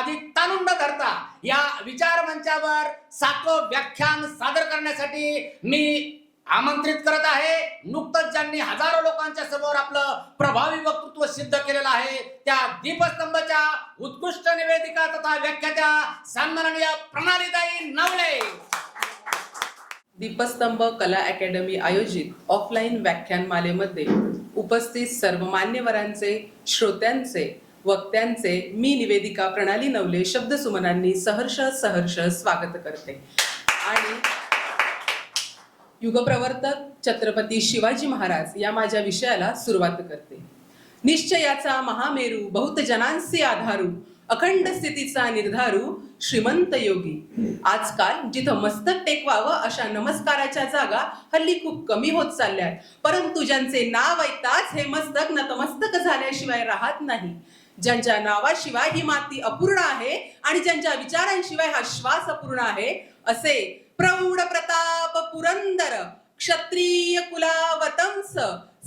अधिक ताणून न धरता या विचार मंचावर 7वं व्याख्यान सादर करण्यासाठी मी आमंत्रित करत आहे. नुकतंच ज्यांनी हजारो लोकांच्या समोर आपलं प्रभावी वक्तृत्व सिद्ध केलेलं आहे त्या दीपस्तंभच्या उत्कृष्ट निवेदिका तथा व्याख्यात्या सन्माननीय प्रणालीताई नवले. दीपस्तंभ कला अकॅडमी आयोजित ऑफलाईन व्याख्यानमालेमध्ये उपस्थित सर्व मान्यवरांचे, श्रोत्यांचे, वक्त्यांचे मी निवेदिका प्रणाली नवले शब्दसुमनांनी सहर्ष स्वागत करते आणि युगप्रवर्तक छत्रपती शिवाजी महाराज या माझ्या विषयाला सुरुवात करते. निश्चयाचा महामेरू, बहुत जनांचे आधारू, अखंड स्थितीचा निर्धारू, श्रीमंत योगी. आजकाल जिथं मस्तक टेकवावं अशा नमस्काराच्या जागा हल्ली खूप कमी होत चालल्यात, परंतु ज्यांचे नाव ऐकताच हे मस्तक नतमस्तक झाल्याशिवाय राहत नाही, ज्यांच्या नावाशिवाय ही माती अपूर्ण आहे आणि ज्यांच्या विचारांशिवाय हा श्वास अपूर्ण आहे, असे प्रौढ प्रताप पुरंदर क्षत्रिय कुलावतंस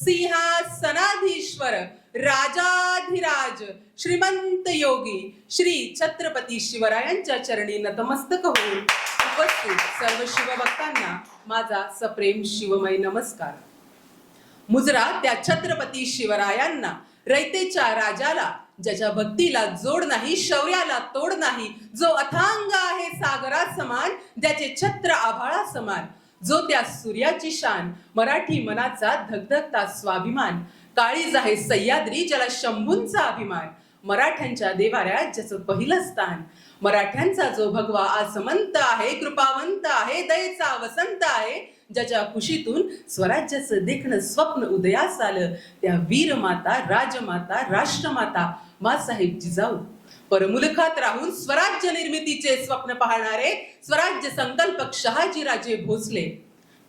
सिंहासनाधीश्वर राजाधिराज श्रीमंत योगी श्री छत्रपती शिवरायांच्या चरणी नतमस्तक होऊन उपस्थित सर्व शिवभक्तांना माझा सप्रेम शिवमय नमस्कार. मुजरा त्या छत्रपती शिवरायांना, रयतेच्या राजाला, ज्याच्या भक्तीला जोड नाही, शौर्याला तोड नाही, जो अथांग आहे सागरा समान, ज्याचे छत्र आभाळा समान, जो त्या सूर्याची शान, मराठी मनाचा धगधगता स्वाभिमान, काळीज आहे सह्याद्री ज्याला शंभूंचा अभिमान, मराठ्यांच्या देवाऱ्यात ज्याचं पहिलं स्थान, मराठ्यांचा जो भगवा आसमंत आहे, कृपावंत आहे, दयेचा वसंत आहे, ज्याच्या कुशीतून स्वराज्याचं देखणं स्वप्न उदयास आलं, त्या वीरमाता, राजमाता, राष्ट्रमाता माँसाहेब जिजाऊ. परमुलखात राहून स्वराज्य निर्मितीचे स्वप्न पाहणारे स्वराज्य संकल्पक शहाजीराजे भोसले.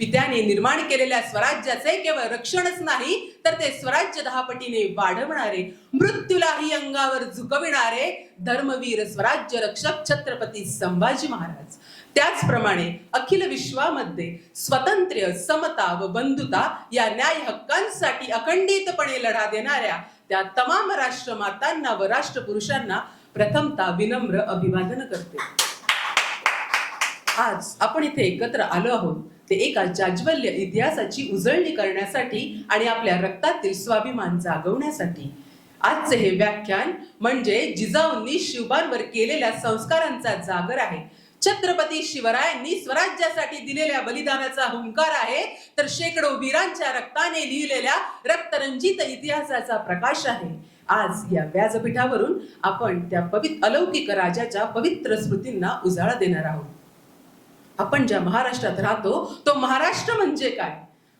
पित्याने निर्माण केलेल्या स्वराज्याचे केवळ रक्षणच नाही तर ते स्वराज्य 10 पटीने वाढवणारे, मृत्यूलाही अंगावर झुकविणारे धर्मवीर स्वराज्य रक्षक छत्रपती संभाजी महाराज. त्याचप्रमाणे अखिल विश्वामध्ये स्वातंत्र्य, समता व बंधुता या न्याय हक्कांसाठी अखंडितपणे लढा देणाऱ्या त्या तमाम राष्ट्रमातांना व राष्ट्रपुरुषांना प्रथमतः विनम्र अभिवादन करते. आज आपण इथे एकत्र आलो आहोत ते एका जाज्वल्य इतिहासाची उजळणी करण्यासाठी आणि आपल्या रक्तातील स्वाभिमान जागवण्यासाठी. आजचे हे व्याख्यान म्हणजे जिजाऊंनी शिवबांवर केलेल्या संस्कारांचा जागर आहे. छत्रपती शिवरायांनी स्वराज्यासाठी दिलेल्या बलिदानाचा हुंकार आहे, तर शेकडो वीरांच्या रक्ताने लिहिलेल्या रक्तरंजित इतिहासाचा प्रकाश आहे. आज या व्यासपीठावरून आपण त्या अलौकिक राजाच्या पवित्र स्मृतींना उजाळा देणार आहोत. आपण ज्या महाराष्ट्रात राहतो तो महाराष्ट्र म्हणजे काय?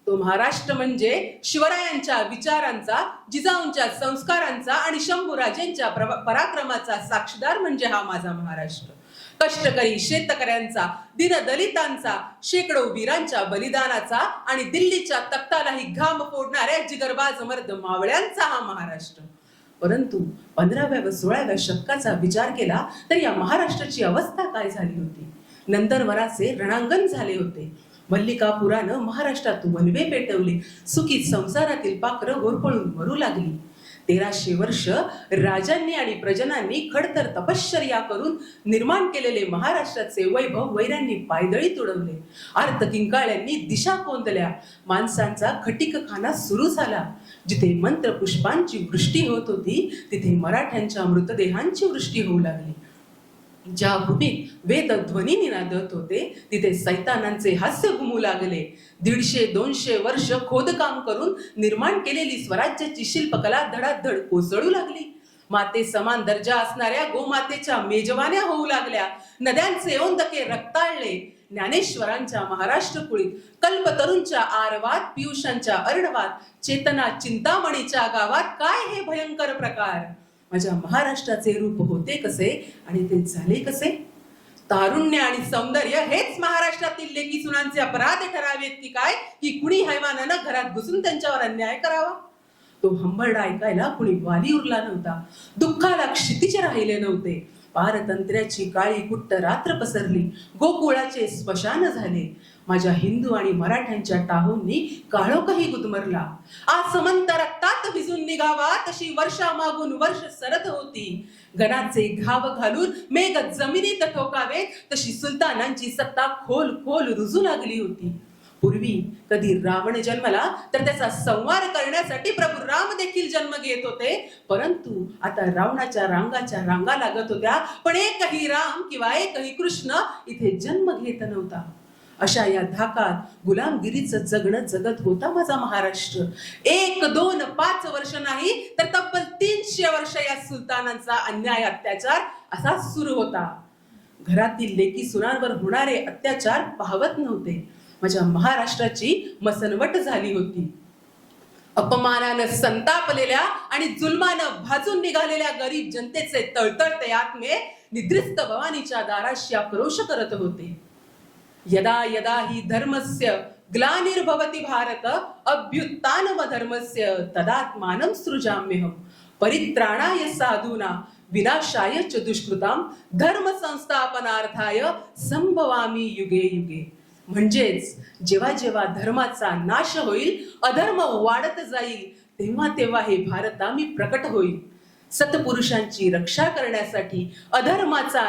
तो महाराष्ट्र म्हणजे शिवरायांच्या विचारांचा, जिजाऊंच्या संस्कारांचा आणि शंभूराजेंच्या पराक्रमाचा साक्षीदार म्हणजे हा माझा महाराष्ट्र. कष्टकरी शेतकऱ्यांचा, दीनदलितांचा, शेकडो वीरांच्या बलिदानाचा आणि दिल्लीच्या तख्तालाही घाम फोडणाऱ्या जिगरबाज मर्द मावळ्यांचा हा महाराष्ट्र. परंतु 15व्या व 16व्या शतकाचा विचार केला तर या महाराष्ट्राची अवस्था काय झाली होती? नंदनवनाचे रणांगण झाले होते. मल्लिकापुरानं महाराष्ट्रात वनवे पेटवले. सुखी संसारातील पाखरं होरपळून मरू लागली. 1300 वर्ष राजांनी आणि प्रजनांनी खडतर तपश्चर्या करून निर्माण केलेले महाराष्ट्राचे वैभव वैऱ्यांनी पायदळी तुडवले. आर्त किंकाळ्यांनी दिशा कोंदल्या. माणसांचा खटिकखाना सुरू झाला. जिथे मंत्र पुष्पांची वृष्टी होत होती तिथे मराठ्यांच्या मृतदेहांची वृष्टी होऊ लागली. ज्या भूमीत वेद ध्वनी निनादत होते तिथे सैतानांचे हास्य घुमू लागले. 150-200 वर्ष खोदकाम करून निर्माण केलेली स्वराज्याची शिल्पकला धडाधड कोसळू लागली. माते समान दर्जा असणाऱ्या गोमातेच्या मेजवान्या होऊ लागल्या. नद्यांचे ओंदके रक्ताळले. ज्ञानेश्वरांच्या महाराष्ट्र कुळीत, कल्पतरूंच्या आरवात, पियुषांच्या अर्णवात, चेतना चिंतामणीच्या गावात काय हे भयंकर प्रकार? माझ्या महाराष्ट्राचे रूप होते कसे आणि ते झाले कसे? तारुण्य आणि सौंदर्य हेच महाराष्ट्रातील लेकी सुनांचे अपराध ठरावेत की काय, की कुणी हैवानानं घरात घुसून त्यांच्यावर अन्याय करावा? तो हंबरडा ऐकायला कुणी वाली उरला नव्हता. दुःखाला क्षितिज राहिले नव्हते. पारतंत्र्याची काळी कुट्ट रात्र पसरली. गोकुळाचे स्मशान झाले. माझ्या हिंदू आणि मराठ्यांच्या टाहूंनी काळोखही गुदमरला. आसमंत रक्तात भिजून निघावा तशी वर्षामागून वर्ष सरत होती. घनाचे घाव घालून मेघ जमिनीत ठोकावे तशी सुलतानांची सत्ता खोल खोल रुजू लागली होती. पूर्वी कधी रावण जन्मला तर त्याचा संहार करण्यासाठी प्रभू राम देखील जन्म घेत होते, परंतु आता रावणाच्या रांगा लागत होत्या, पण एकही राम किंवा एकही कृष्ण इथे जन्म घेत नव्हता. अशा या धाकात गुलामगिरीचं जगणं जगत होता माझा महाराष्ट्र. 1, 2, 5 वर्ष नाही तर तब्बल 300 वर्ष या सुलतानांचा अन्याय अत्याचार असा सुरू होता. घरातील लेकी सुनांवर होणारे अत्याचार पाहवत नव्हते. माझ्या महाराष्ट्राची मसनवट झाली होती. अपमानानं संतापलेल्या आणि जुलमानं भाजून निघालेल्या गरीब जनतेचे तळतळते आत्मे निद्रिस्त भवानीच्या दाराशी आक्रोश करत होते. यदा यदा हि धर्मस्य ग्लानिर्भवति भारत अभ्युत्थानम धर्मस्य तदात्मानं सृजाम्यहं परित्राणाय साधूना विनाशाय च दुष्कृतां धर्म संस्थापनार्थाय संभवामि युगे युगे. म्हणजेच जेव्हा जेव्हा धर्माचा नाश होईल, अधर्म वाढत जाईल, तेव्हा तेव्हा हे भारतामी प्रकट होईल. सत्पुरुषांची रक्षा करण्यासाठी, अधर्माचा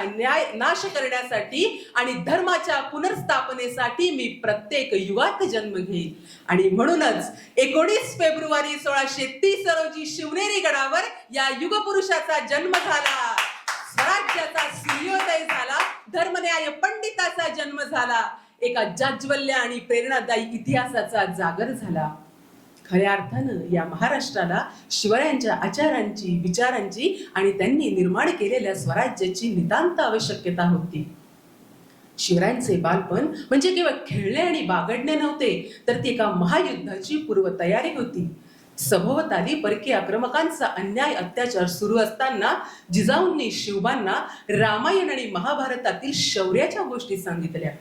नाश करण्यासाठी आणि धर्माच्या पुनर्स्थापनेसाठी मी प्रत्येक युगात जन्म घेईल. आणि म्हणूनच 19 फेब्रुवारी 1630 रोजी शिवनेरी गडावर या युगपुरुषाचा जन्म झाला. स्वराज्याचा सूर्योदय झाला. धर्मन्याय पंडिताचा जन्म झाला. एका जाज्वल्य आणि प्रेरणादायी इतिहासाचा जागर झाला. खऱ्या अर्थानं या महाराष्ट्राला शिवरायांच्या आचारांची, विचारांची आणि त्यांनी निर्माण केलेल्या स्वराज्याची नितांत आवश्यकता होती. शिवरायांचे बालपण म्हणजे केवळ खेळणे आणि बागडणे नव्हते, तर ती एका महायुद्धाची पूर्वतयारी होती. सभोवताली परकीय आक्रमकांचा अन्याय अत्याचार सुरू असताना जिजाऊंनी शिवबांना रामायण आणि महाभारतातील शौर्याच्या गोष्टी सांगितल्या.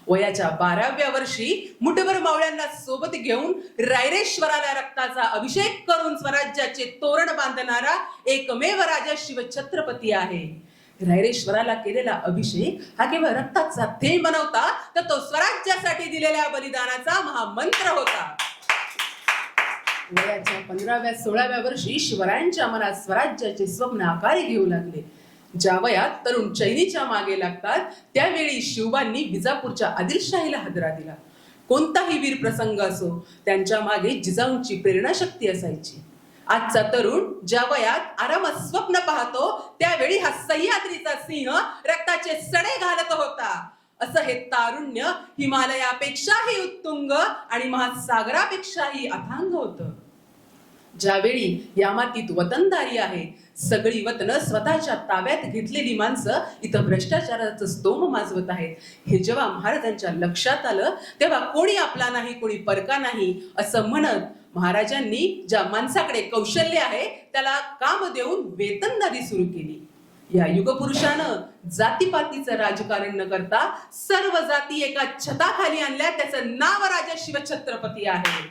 वयाच्या 12व्या वर्षी मुठभर मावळ्यांना सोबत घेऊन रायरेश्वराला रक्ताचा अभिषेक करून स्वराज्याचे तोरण बांधणारा एकमेव राजा शिवछत्रपती आहे. रायरेश्वराला केलेला अभिषेक हा केवळ रक्ताचा थेंब नव्हता, तर तो स्वराज्यासाठी दिलेल्या बलिदानाचा महामंत्र होता. वयाच्या 15व्या 16व्या वर्षी शिवरायांच्या मनात स्वराज्याचे स्वप्न आकारी घेऊ लागले. ज्या वयात तरुण चैनीच्या मागे लागतात, त्यावेळी शिवबांनी विजापूरच्या आदिलशाहीला हादरा दिला. कोणताही वीर प्रसंग असो, त्यांच्या मागे जिजाऊंची प्रेरणाशक्ती असायची. आजचा तरुण ज्या वयात आरामात स्वप्न पाहतो, त्यावेळी हा सह्याद्रीचा सिंह रक्ताचे सडे घालत होता. असं हे तारुण्य हिमालयापेक्षाही उत्तुंग आणि महासागरापेक्षाही अथांग होतं. ज्यावेळी या मातीत वतनदारी आहे, सगळी वतनं स्वतःच्या ताब्यात घेतलेली माणसं इथं भ्रष्टाचाराचं स्तोम माजवत आहेत, हे जेव्हा महाराजांच्या लक्षात आलं, तेव्हा कोणी आपला नाही, कोणी परका नाही असं म्हणत महाराजांनी ज्या माणसाकडे कौशल्य आहे त्याला काम देऊन वेतनदारी सुरू केली. या युगपुरुषानं जातीपातीचं राजकारण न करता सर्व जाती एका छताखाली आणल्या. त्याचं नाव राजा शिवछत्रपती आहे.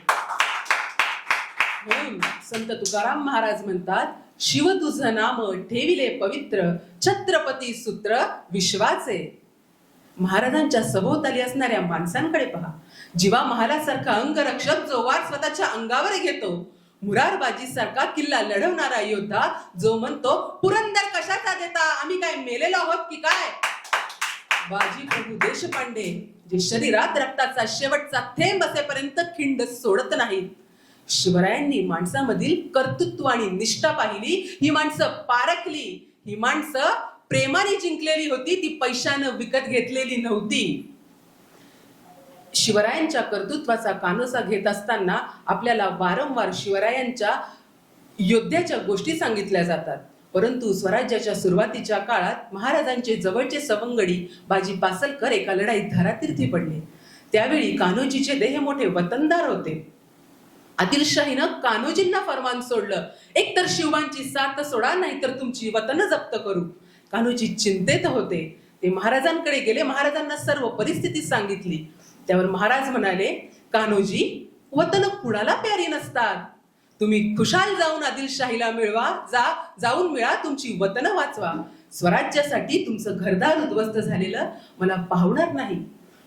म्हणून संत तुकाराम महाराज म्हणतात, शिव तुझं नाम ठेविले पवित्र, छत्रपती सूत्र विश्वाचे. महाराजांच्या सभोवताली असणाऱ्या माणसांकडे पहा. जीवा महालासारखा अंगरक्षक जो वार स्वतःच्या अंगावर घेतो, मुरारबाजी सारखा किल्ला लढवणारा योद्धा जो म्हणतो, पुरंदर कशाचा देता, आम्ही काय मेलेलो आहोत की काय. बाजी प्रभू देशपांडे जे शरीरात रक्ताचा शेवटचा थेंब असेपर्यंत खिंड सोडत नाहीत. शिवरायांनी माणसामधील कर्तृत्व आणि निष्ठा पाहिली. ही माणसं पारखली. ही माणसं प्रेमाने जिंकलेली होती, ती पैशानं विकत घेतलेली नव्हती. शिवरायांच्या कर्तृत्वाचा कानोसा घेत असताना आपल्याला वारंवार शिवरायांच्या योद्ध्याच्या गोष्टी सांगितल्या जातात. परंतु स्वराज्याच्या सुरुवातीच्या काळात महाराजांचे जवळचे सवंगडी बाजी पासलकर एका लढाईत धारातीर्थी पडले. त्यावेळी कान्होजीचे देह मोठे वतनदार होते. आदिलशाहीनं कान्होजींना फरमान सोडलं, एकतर शिवबांची साथ सोडा, नाहीतर तुमची वतन जप्त करू. कान्होजी चिंतेत होते. ते महाराजांकडे गेले. महाराजांना सर्व परिस्थिती सांगितली. त्यावर महाराज म्हणाले, कान्होजी, वतन कुणाला प्यारी नसतात. तुम्ही खुशाल जाऊन आदिलशाहीला मिळवा, जाऊन मिळा, तुमची वतन वाचवा. स्वराज्यासाठी तुमचं घरदार उद्ध्वस्त झालेलं मला पाहणार नाही.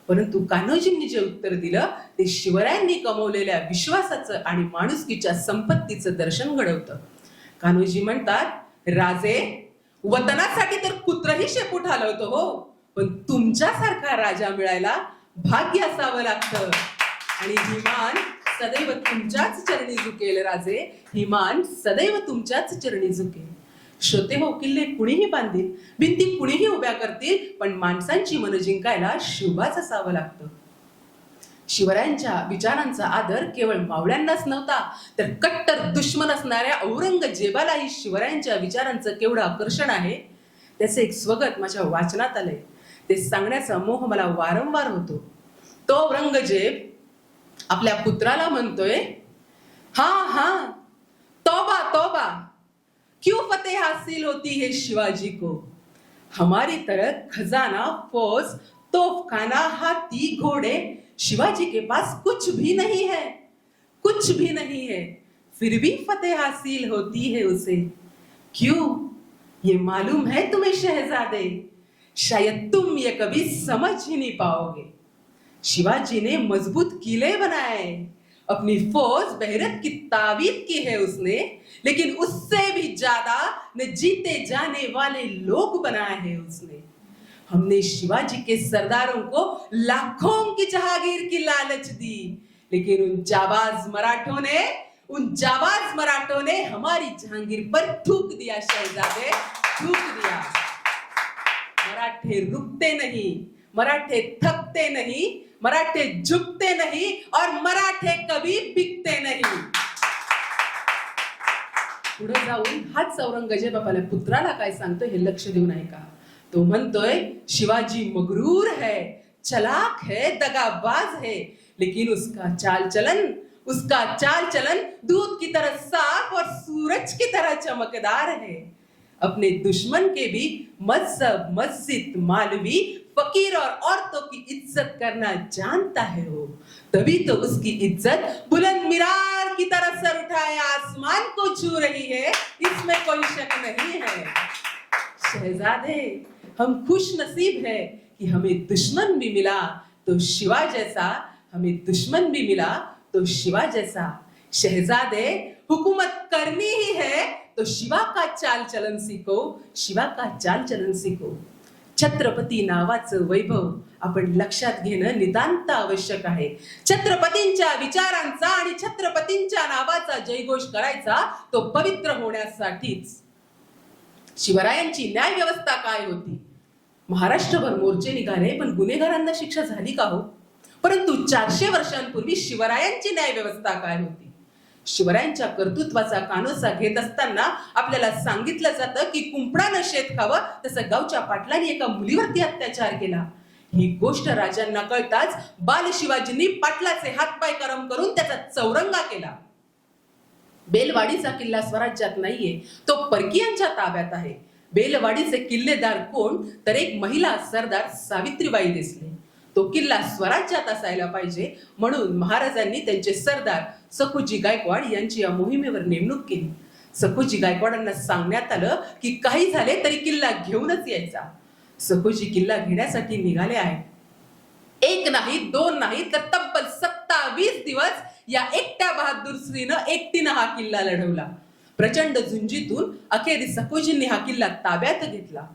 परंतु कान्होजींनी जे उत्तर दिलं ते शिवरायांनी कमवलेल्या विश्वासाचं आणि माणुसकीच्या संपत्तीचं दर्शन घडवतं. कान्होजी म्हणतात, राजे, वतनासाठी तर कुत्रही शेपूट हलवतो हो, पण तुमच्यासारखा राजा मिळायला भाग्य असावं लागतं. आणि ही मान सदैव तुमच्याच चरणी झुकेल राजे, ही मान सदैव तुमच्याच चरणी झुकेल. श्रोते हो, किल्ले कुणीही बांधील, भिंती कुणीही उभ्या करतील, पण माणसांची मन जिंकायला शिवबाच असावं लागतं. शिवरायांच्या विचारांचा आदर केवळ मावळ्यांनाच नव्हता, तर कट्टर दुश्मन असणाऱ्या औरंगजेबालाही शिवरायांच्या विचारांचं केवढं आकर्षण आहे त्याचे एक स्वगत माझ्या वाचनात आलंय. ते सांगण्याचा मोह मला वारंवार होतो. तो औरंगजेब आपल्या पुत्राला म्हणतोय, हाँ तौबा तौबा, क्यों फतेह हासिल होती है शिवाजी को, हमारी तरह खजाना, फौज, तोफखाना, हाथी, घोड़े, शिवाजी के पास कुछ भी नहीं है, कुछ भी नहीं है, फिर भी फतेह हासिल होती है उसे. क्यों? ये मालूम है तुम्हें शहजादे, शायद तुम ये कभी समझ ही नहीं पाओगे. शिवाजी ने मजबूत किले बनाए, अपनी फौज बहरत की ताबीर की है उसने, लेकिन उससे भी ज्यादा न जीते जाने वाले लोग बनाए हैं उसने. हमने शिवाजी के सरदारों को लाखों की जहागीर की लालच दी, लेकिन उन जाबाज मराठों ने हमारी जहांगीर पर थूक दिया शहजादे, थूक दिया. मराठे रुकते नहीं, मराठे थकते नहीं, मराठे झुकते नहीं, और मराठे कभी बिकते नहीं. पुढे जाऊन हाच औरंगजेब आपल्या पुत्राला काय सांगतो हे लक्ष देऊन ऐका. तो म्हणतोय, शिवाजी मगरूर है, चलाक है, दगाबाज है, लेकिन उसका चाल चलन दूध की तरह साफ और सूरज की तरह चमकदार है. अपने दुश्मन के भी मजहब, मस्जिद, मालवी, फकीर और औरतों की इज्जत करना जानता है वो, तभी तो उसकी इज्जत बुलंद मीनार की तरह सर उठाए आसमान को छू रही है, इसमें कोई शक नहीं है. शहजादे, हम खुश नसीब है कि हमें दुश्मन भी मिला तो शिवा जैसा, हमें दुश्मन भी मिला तो शिवा जैसा. शहजादे, हुकूमत करनी ही है तो शिवा का चाल चलन सीखो, शिवा का चाल चलन सीखो. छत्रपती नावाचं वैभव आपण लक्षात घेणं नितांत आवश्यक आहे. छत्रपतींच्या विचारांचा आणि छत्रपतींच्या नावाचा जयघोष करायचा तो पवित्र होण्यासाठीच. शिवरायांची न्याय व्यवस्था काय होती? महाराष्ट्रभर मोर्चे निघाले, पण गुन्हेगारांना शिक्षा झाली का हो? परंतु 400 वर्षांपूर्वी शिवरायांची न्याय व्यवस्था काय होती? शिवरायांच्या कर्तृत्वाचा कानोसा घेत असताना आपल्याला सांगितलं जातं की कुंपणानं शेत खावं, तसं गावच्या पाटलांनी एका मुलीवरती अत्याचार केला. ही गोष्ट राजांना कळताच बाल शिवाजींनी पाटलाचे हातपाय करम करून त्याचा चौरंगा केला. बेलवाडीचा किल्ला स्वराज्यात नाहीये, तो परकीयांच्या ताब्यात आहे. बेलवाडीचे किल्लेदार कोण? तर एक महिला सरदार सावित्रीबाई देसले. तो किल्ला स्वराज्यात असायला पाहिजे म्हणून महाराजांनी त्यांचे सरदार सखोजी गायकवाड यांची या मोहिमेवर नेमणूक केली. सखोजी गायकवाडांना सांगण्यात आलं की काही झाले तरी किल्ला घेऊनच यायचा. सखोजी किल्ला घेण्यासाठी निघाले आहेत. एक नाही, दोन नाही, तर तब्बल 27 दिवस या एकट्या बहादूर स्त्रीनं एकटीनं हा किल्ला लढवला. प्रचंड झुंजीतून अखेरीस सखोजींनी हा किल्ला ताब्यात घेतला.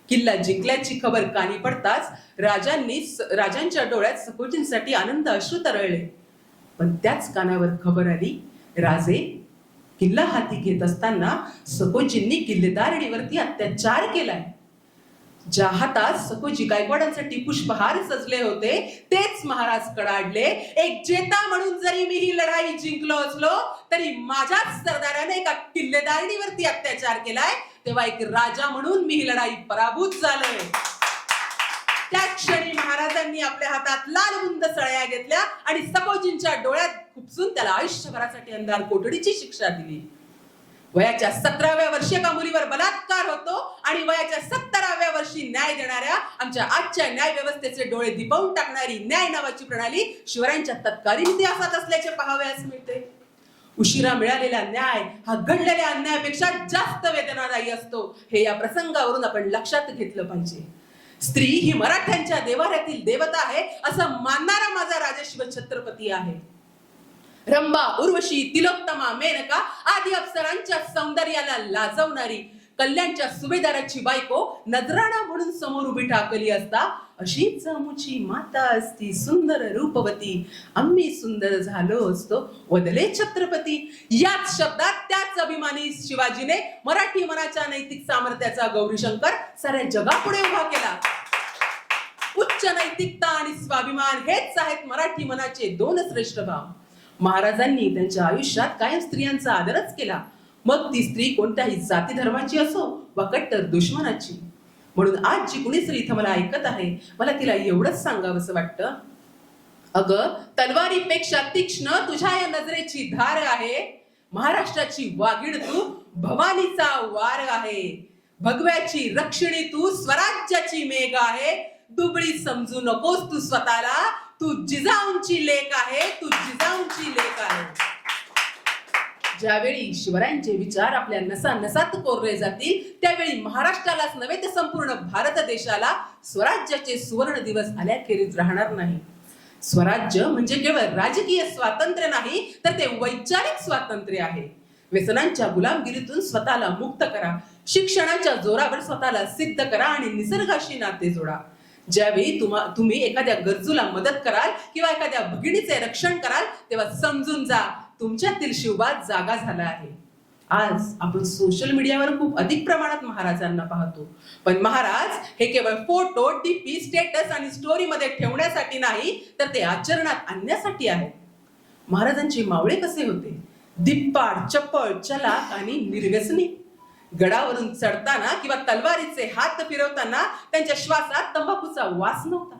किल्ला जिंकल्याची खबर कानी पडताच राजांच्या डोळ्यात सखोजींसाठी आनंद अश्रू तरळले. पण त्याच कानावर खबर आली, राजे, किल्ला हाती घेत असताना सखोजींनी किल्लेदारणीवरती अत्याचार केलाय. ज्या हातात सखोजी गायकवाडांसाठी पुष्पहार सजले होते तेच महाराज कडाडले. एक जेता म्हणून जरी मी ही लढाई जिंकलो असलो तरी माझ्याच सरदाराने एका किल्लेदारणीवरती अत्याचार केलाय, तेव्हा एक राजा म्हणून मी ही लढाई पराभूत झालोय. त्या क्षणी महाराजांनी आपल्या हातात लाल बुंद सळया घेतल्या आणि सखोजींच्या डोळ्यात खुपसून त्याला आयुष्यभरासाठी अंधार कोठडीची शिक्षा दिली. वयाच्या 17व्या वर्षी एका मुलीवर बलात्कार होतो आणि वयाच्या 17व्या वर्षी न्याय देणाऱ्या आमच्या आजच्या न्याय व्यवस्थेचे डोळे दिपवून टाकणारी न्याय नावाची प्रणाली शिवरायांच्या तत्कालीन इतिहासात असल्याचे पाहावयास मिळते. उशिरा मिळालेला न्याय हा घडलेल्या अन्यायापेक्षा जास्त वेदनादायी असतो, हे या प्रसंगावरून आपण लक्षात घेतलं पाहिजे. स्त्री ही मराठ्यांच्या देवाऱ्यातील देवता आहे असं मानणारा माझा राजा शिवछत्रपती आहे. रंभा, उर्वशी, तिलोत्तमा, मेनका आदी अप्सरांच्या सौंदर्याला लाजवणारी, कल्याणच्या सुभेदाराची बायको नजराणा म्हणून समोर उभी ठाकली असता, अशीच अमुची माता असती सुंदर रूपवती, आम्ही सुंदर झालो असतो वदले छत्रपती. याच शब्दात त्याच अभिमानी शिवाजीने मराठी मनाच्या नैतिक सामर्थ्याचा गौरीशंकर साऱ्या जगापुढे उभा केला. उच्च नैतिकता आणि स्वाभिमान हेच आहेत मराठी मनाचे दोन श्रेष्ठ भाव. महाराजांनी त्यांच्या आयुष्यात कायम स्त्रियांचा आदरच केला, मग ती स्त्री कोणत्याही जाती धर्माची असो वा कट्टर दुश्मनाची. म्हणून आज जी कुणी स्त्री इथं मला ऐकत आहे, मला तिला एवढंच सांगावंसं वाटतं, अगं तलवारीपेक्षा तीक्ष्ण तुझ्या या नजरेची धार आहे. महाराष्ट्राची वाघीण तू, भवानीचा वार आहे. भगव्याची रक्षिणी तू, स्वराज्याची मेघ आहे. दुबळी समजू नकोस तू स्वतःला, तू जिजाऊंची लेक आहे, तू जिजाऊंची लेक आहे. ज्यावेळी शिवरायांचे विचार आपल्या नसानसात कोरले जातील, त्यावेळी महाराष्ट्रालाच नव्हे तर संपूर्ण भारत देशाला स्वराज्याचे सुवर्ण दिवस आल्याखेरीज राहणार नाही. स्वराज्य म्हणजे केवळ राजकीय स्वातंत्र्य नाही, तर ते वैचारिक स्वातंत्र्य आहे. व्यसनांच्या गुलामगिरीतून स्वतःला मुक्त करा, शिक्षणाच्या जोरावर स्वतःला सिद्ध करा आणि निसर्गाशी नाते जोडा. ज्यावेळी तुम्ही एखाद्या गरजूला मदत कराल किंवा एखाद्या भगिनीचे रक्षण कराल, तेव्हा समजून जा तुमच्यातील शिवबाज जागा झाला आहे. आज आपण सोशल मीडियावर खूप अधिक प्रमाणात महाराजांना पाहतो, पण महाराज हे केवळ फोटो, डीपी, स्टेटस आणि स्टोरी मध्ये ठेवण्यासाठी नाही, तर ते आचरणात आणण्यासाठी आहे. महाराजांचे मावळे कसे होते? दिप्पाड, चपळ, चलाक आणि निर्व्यसनी. गडावरून चढताना किंवा तलवारीचे हात फिरवताना त्यांच्या श्वासात तंबाखूचा वास नव्हता.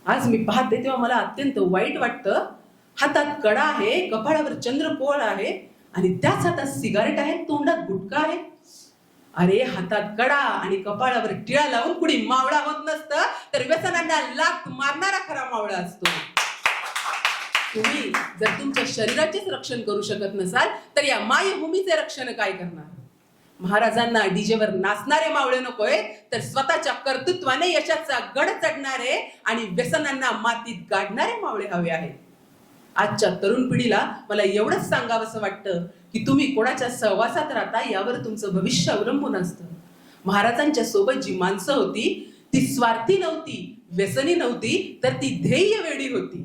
आज मी पाहते तेव्हा मला अत्यंत वाईट वाटतं. हातात कडा आहे, कपाळावर चंद्रकोळ आहे आणि त्याच हातात सिगारेट आहे, तोंडात गुटखा आहे. अरे हातात कडा आणि कपाळावर टिळा लावून कुणी मावळा होत नसतं, तर व्यसनांना लाथ मारणारा खरा मावळा असतो. तुम्ही जर तुमच्या शरीराचेच रक्षण करू शकत नसाल, तर या मायभूमीचे रक्षण काय करणार? महाराजांना डीजेवर नाचणारे मावळे नकोय, तर स्वतःच्या कर्तृत्वाने यशाचा गड चढणारे आणि व्यसनांना मातीत गाडणारे मावळे हवे आहेत. आजच्या तरुण पिढीला मला एवढंच सांगावंसं वाटतं की तुम्ही कोणाच्या सहवासात राहता यावर तुमचं भविष्य अवलंबून असतं. महाराजांच्या सोबत जी माणसं होती ती स्वार्थी नव्हती, व्यसनी नव्हती, तर ती ध्येय वेडी होती.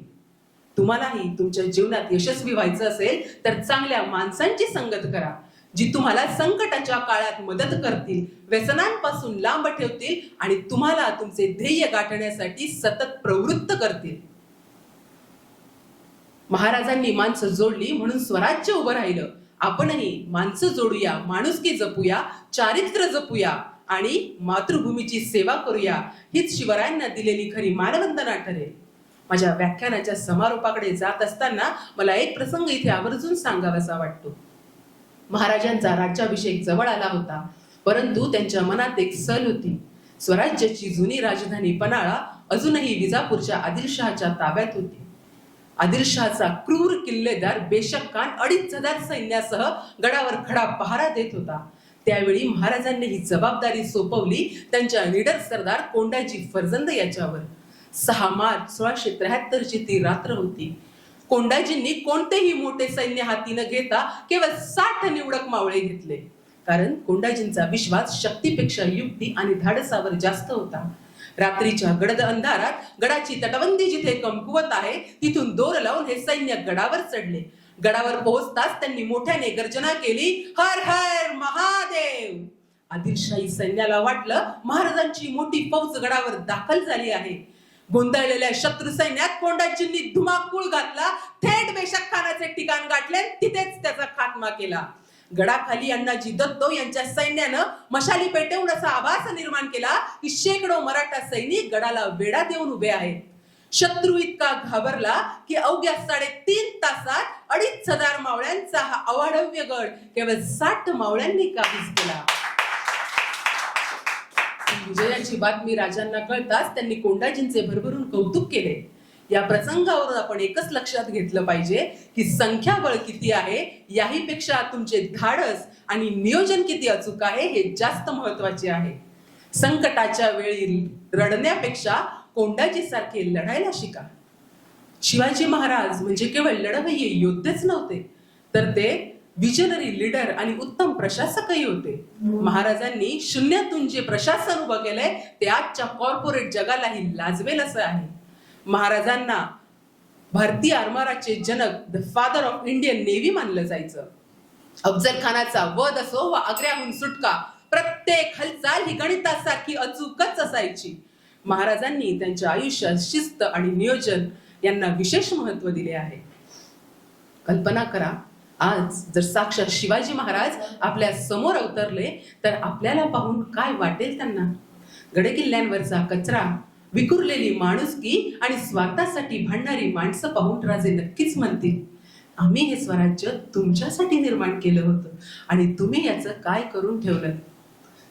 तुम्हालाही तुमच्या जीवनात यशस्वी व्हायचं असेल तर चांगल्या माणसांची संगत करा, जी तुम्हाला संकटाच्या काळात मदत करतील, व्यसनांपासून लांब ठेवतील आणि तुम्हाला तुमचे ध्येय गाठण्यासाठी सतत प्रवृत्त करतील. महाराजांनी माणसं जोडली म्हणून स्वराज्य उभं राहिलं. आपणही माणसं जोडूया, माणुसकी जपूया, चारित्र्य जपूया आणि मातृभूमीची सेवा करूया. हीच शिवरायांना दिलेली खरी मानवंदना ठरेल. माझ्या व्याख्यानाच्या समारोपाकडे जात असताना मला एक प्रसंग इथे आवर्जून सांगावासा वाटतो. महाराजांचा राज्याभिषेक जवळ आला होता, परंतु त्यांच्या मनात एक सल होती. स्वराज्याची जुनी राजधानी पन्हाळा अजूनही विजापूरच्या आदिलशहाच्या ताब्यात होती. आदिलशहाचा क्रूर किल्लेदार बेशक खान 2500 सैन्यासह गडावर खडा पहारा देत होता. त्यावेळी महाराजांनी ही जबाबदारी सोपवली त्यांच्या निडर सरदार कोंडाजी फर्जंद याच्यावर. 6 मार्च 1673 ती रात्र होती. कोंडाजींनी कोणतेही मोठे सैन्य हाती न घेता केवळ 60 निवडक मावळे घेतले, कारण कोंडाजींचा विश्वास शक्तीपेक्षा युक्ती आणि धाडसावर जास्त होता. रात्रीच्या गडद अंधारात गडाची तटबंदी जिथे कमकुवत आहे तिथून दोर लावून हे सैन्य गडावर चढले. गडावर पोहोचताच त्यांनी मोठ्याने गर्जना केली, हर हर महादेव. आदिलशाही सैन्याला वाटलं महाराजांची मोठी फौज गडावर दाखल झाली आहे. गोंधळलेल्या शत्रू सैन्यात कोंडाजींनी धुमाकूळ घातला, थेट बेशक खानाचे ठिकाण गाठले, तिथेच त्याचा खात्मा केला. गडाखाली अण्णाजी दत्तो यांच्या सैन्यानं मशाली पेटवून असा आभास निर्माण केला की शेकडो मराठा सैनिक गडाला वेढा देऊन उभे आहेत. शत्रू इतका घाबरला की अवघ्या 3.5 तासात 2500 मावळ्यांचा हा अवाढव्य गड केवळ 60 मावळ्यांनी काबीज केला. विजयाची बातमी राजांना कळताच त्यांनी कोंडाजींचे भरभरून कौतुक केले. या प्रसंगावरून आपण एकच लक्षात घेतलं पाहिजे की संख्याबळ किती आहे याही पेक्षा तुमचे धाडस आणि नियोजन किती अचूक आहे हे जास्त महत्वाचे आहे. संकटाच्या वेळी रडण्यापेक्षा कोंडाजी सारखे लढायला शिका. शिवाजी महाराज म्हणजे केवळ लढवय्ये योद्धेच नव्हते, तर ते विजनरी लीडर आणि उत्तम प्रशासकही होते. महाराजांनी शून्यातून जे प्रशासन उभं केलंय ते आजच्या कॉर्पोरेट जगालाही लाजवेल असं आहे. महाराजांना भारतीय आरमाराचे जनक, the father of Indian navy मानलं जायचं. अफजल खानाचा वध असो व आग्र्याहून सुटका, प्रत्येक हालचाल ही गणितासारखी अचूकच असायची. महाराजांनी त्यांच्या आयुष्यात शिस्त आणि नियोजन यांना विशेष महत्व दिले आहे. कल्पना करा, आज जर साक्षात शिवाजी महाराज आपल्या समोर अवतरले तर आपल्याला पाहून काय वाटेल त्यांना? गडकिल्ल्यांवरचा कचरा, विखुरलेली माणुसकी आणि स्वार्थासाठी भांडणारी माणसं पाहून राजे नक्कीच म्हणतील, आम्ही हे स्वराज्य तुमच्यासाठी निर्माण केलं होतं आणि तुम्ही याचं काय करून ठेवलं.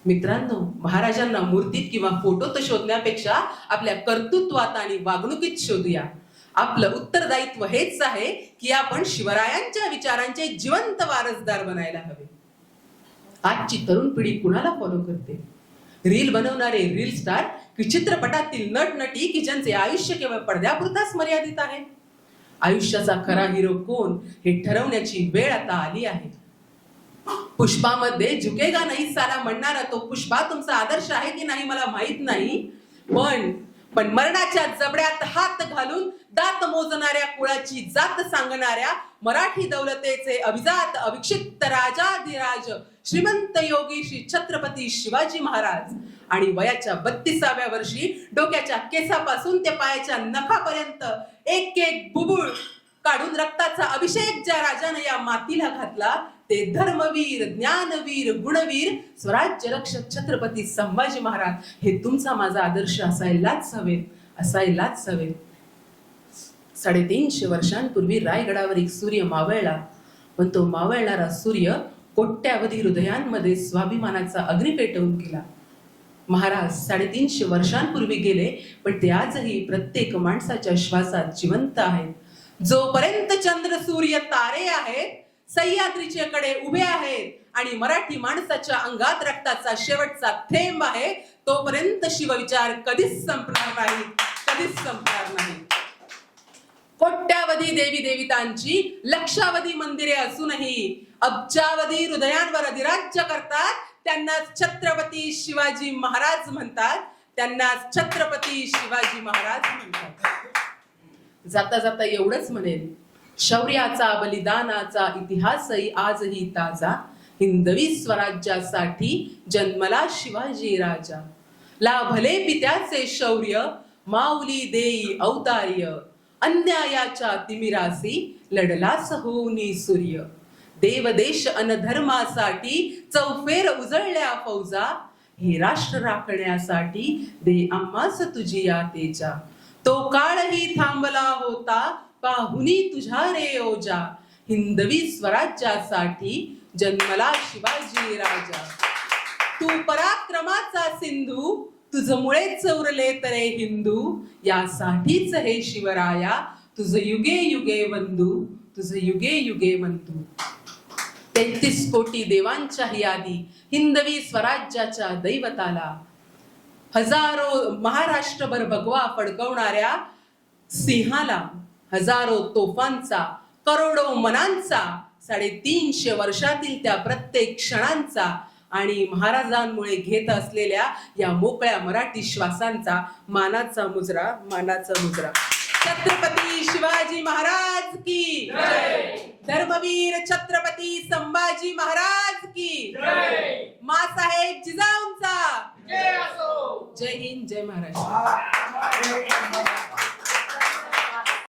मित्रांनो, महाराजांना मूर्तीत किंवा फोटोत शोधण्यापेक्षा आपल्या कर्तृत्वात आणि वागणुकीत शोधूया. आपलं उत्तरदायित्व हेच आहे की आपण शिवरायांच्या विचारांचे जिवंत वारसदार बनायला हवे. आजची तरुण पिढी कुणाला फॉलो करते? रील बनवणारे रील स्टार की चित्रपटातील नटनटी की ज्यांचे आयुष्य केवळ पडद्यापुरताच मर्यादित आहे? आयुष्याचा खरा हिरो कोण हे ठरवण्याची वेळ आता आली आहे. पुष्पामध्ये झुकेगा नाही साला म्हणणारा तो पुष्पा तुमचा आदर्श आहे की नाही मला माहित नाही, पण मरणाच्या जबड्यात हात घालून दात मोजणाऱ्या कुळाची जात सांगणाऱ्या मराठी दौलतेचे अभिजात अविक्षिप्त राजाधिराज श्रीमंत योगी श्री छत्रपती शिवाजी महाराज आणि वयाच्या 32व्या वर्षी डोक्याच्या केसापासून ते पायाच्या नखापर्यंत एक एक बुबुळ काढून रक्ताचा अभिषेक ज्या राजाने या मातीला घातला ते धर्मवीर, ज्ञानवीर, गुणवीर, स्वराज्य रक्षक छत्रपती संभाजी महाराज हे तुमचा माझा आदर्श असायलाच हवे. 350 वर्षांपूर्वी रायगडावर एक सूर्य मावळला, पण तो मावळणारा सूर्य कोट्यावधी हृदयांमध्ये स्वाभिमानाचा अग्नी पेटवून गेला. महाराज 350 वर्षांपूर्वी गेले, पण ते आजही प्रत्येक माणसाच्या श्वासात जिवंत आहेत. जोपर्यंत चंद्र सूर्य तारे आहेत, सह्याद्रीचे कडे उभे आहेत आणि मराठी माणसाच्या अंगात रक्ताचा शेवटचा थेंब आहे, तोपर्यंत शिवविचार कधीच संपणार नाही. कोट्यावधी देवी देवतांची लक्षावधी मंदिरे असूनही अब्जावधी हृदयांवर अधिराज्य करतात. त्यांनाच छत्रपती शिवाजी महाराज म्हणतात. जाता जाता एवढंच म्हणेल, शौर्याचा बलिदानाचा इतिहासही आजही ताजा. हिंदवी स्वराज्यासाठी जन्मला शिवाजी राजा. लाभले पित्याचे शौर्य, माऊली देई औदार्य. अन्यायाच्या तिमिरासी लढलास होऊनी सूर्य. देवदेश अनधर्मासाठी चौफेर उजळल्या फौजा. हे राष्ट्र राखण्यासाठी दे आम्हास तुझी या तेजा. तो काळही थांबला होता पाहुनी तुझ्या रे ओजा. हिंदवी स्वराज्यासाठी जन्मला शिवाजी राजा. तू पराक्रमाचा सिंधू, तुझ मुळे चौरले तरे हिंदू. यासाठीच हे शिवराया तुझ युगे युगे वंदू. 33 कोटी देवांच्या यादी हिंदवी स्वराज्याच्या दैवताला. हजारो महाराष्ट्रभर भगवा फडकवणाऱ्या सिंहाला, हजारो तोफांचा, करोडो मनांचा, 350 वर्षातील त्या प्रत्येक क्षणांचा आणि महाराजांमुळे घेत असलेल्या या मोकळ्या मराठी श्वासांचा मानाचा मुजरा. छत्रपती शिवाजी महाराज की जय. धर्मवीर छत्रपती संभाजी महाराज की जय. माँसाहेब जिजाऊंचा जय असो. जय हिंद, जय महाराष्ट्र.